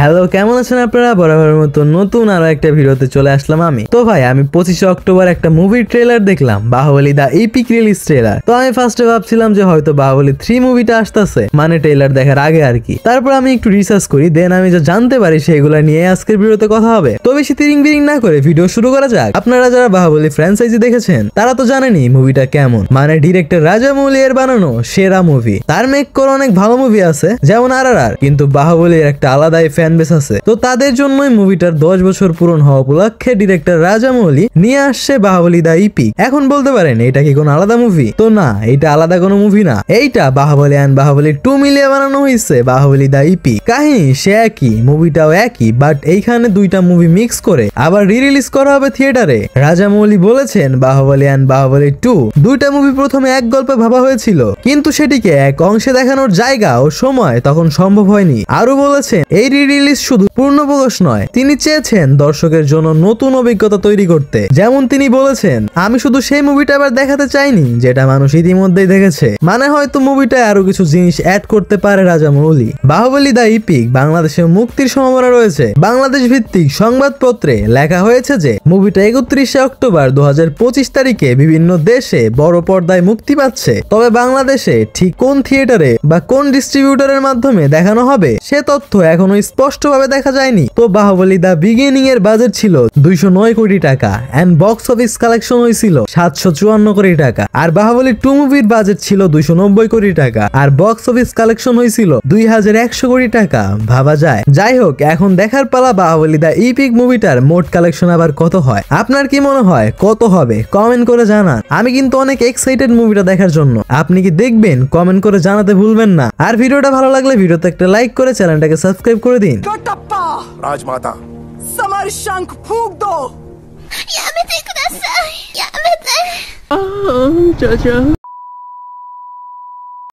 Hello, কেমন আছেন আপনারা? বরাবরের মতো নতুন আরো একটা ভিডিওতে চলে আসলাম আমি। তো ভাই, আমি 25 অক্টোবর একটা মুভির ট্রেলার দেখলাম, বাহুবলী দা এপিক রিলিজ ট্রেলার। তো আমি ফার্স্টে ভাবছিলাম যে হয়তো বাহুবলী 3 মুভিটা আসতেছে, মানে ট্রেলার দেখার আগে আর কি। তারপর আমি একটু রিসার্চ করি, দেন আমি যা জানতে পারি সেগুলো নিয়ে আজকের ভিডিওতে কথা হবে। তো বেশি তিরিং বিরিং না করে ভিডিও শুরু করা যাক। আপনারা যারা বাহুবলী ফ্র্যাঞ্চাইজি দেখেছেন তারা তো জানেনই মুভিটা কেমন, মানে ডিরেক্টর রাজামৌলি এর বানানো সেরা মুভি। তার মেক করে অনেক ভালো মুভি আছে যেমন RRR, কিন্তু বাহুবলীর একটা আলাদাই ফ্যান বেস আছে। তো তাদের জন্যই মুভিটার 10 বছর পূরণ হওয়া উপলক্ষে ডিরেক্টর রাজামৌলি নিয়ে আসছে বাহুবলী দা ইপিক। এখন বলতে পারেন এটা কি কোনো আলাদা মুভি? তো না, এটা আলাদা কোনো মুভি না। এইটা বাহুবলী এন্ড বাহুবলী 2 মিলিয়ে বানানো হয়েছে বাহুবলী দা ইপিক। কাহিনী সে একই, মুভিটাও একই, বাট এইখানে দুইটা মুভি মিক্স করে আবার রিলিজ করা হবে থিয়েটারে। রাজামৌলি বলেছেন বাহুবলী এন্ড বাহুবলী 2 দুইটা মুভি প্রথমে এক গল্পে ভাবা হয়েছিল, কিন্তু সেটিকে এক অংশে দেখানোর জায়গা ও সময় তখন সম্ভব হয়নি। আরো বলেছেন এই রিলিজ শুধু পূর্ণ প্রকাশ নয়, তিনি চেয়েছেন দর্শকের জন্য নতুন অভিজ্ঞতা তৈরি করতে। যেমন তিনি বলেছেন, আমি শুধু সেই মুভিটা আবার দেখাতে চাইনি যেটা মানুষ ইতিমধ্যেই দেখেছে, মানে হয়তো মুভিটায় আরো কিছু জিনিস অ্যাড করতে পারে রাজামৌলি। বাহুবলী দা ইপিক বাংলাদেশে মুক্তির সম্ভাবনা রয়েছে। বাংলাদেশ ভিত্তিক সংবাদপত্রে লেখা হয়েছে যে মুভিটা 31 অক্টোবর 2025 তারিখে বিভিন্ন দেশে বড় পর্দায় মুক্তি পাচ্ছে। তবে বাংলাদেশে ঠিক কোন থিয়েটারে বা কোন ডিস্ট্রিবিউটরের মাধ্যমে দেখানো হবে সে তথ্য এখনো স্পষ্টভাবে দেখা যায়নি। তো বাহুবলী দা বিগিনিং এর বাজেট ছিল 209 কোটি টাকা এন্ড বক্স অফিস কালেকশন হয়েছিল 754 কোটি টাকা। আর বাহুবলী 2 মুভির বাজেট ছিল 290 কোটি টাকা আর বক্স অফিস কালেকশন হয়েছিল 2100 কোটি টাকা। ভাবা যায়। যাই হোক, এখন দেখার পালা বাহুবলী দা ইপিক মুভিটার মোট কালেকশন আবার কত হয়। আপনার কি মনে হয় কত হবে? কমেন্ট করে জানান। আমি কিন্তু অনেক এক্সাইটেড মুভিটা দেখার জন্য। আপনি কি দেখবেন? কমেন্ট করে জানাতে ভুলবেন না। আর ভিডিওটা ভালো লাগলে ভিডিওতে একটা লাইক করে চ্যানেলটাকে সাবস্ক্রাইব করে দিন। राजमाता समर शंख फूक दो। やめてください。やめて。ああ、じゃじゃ。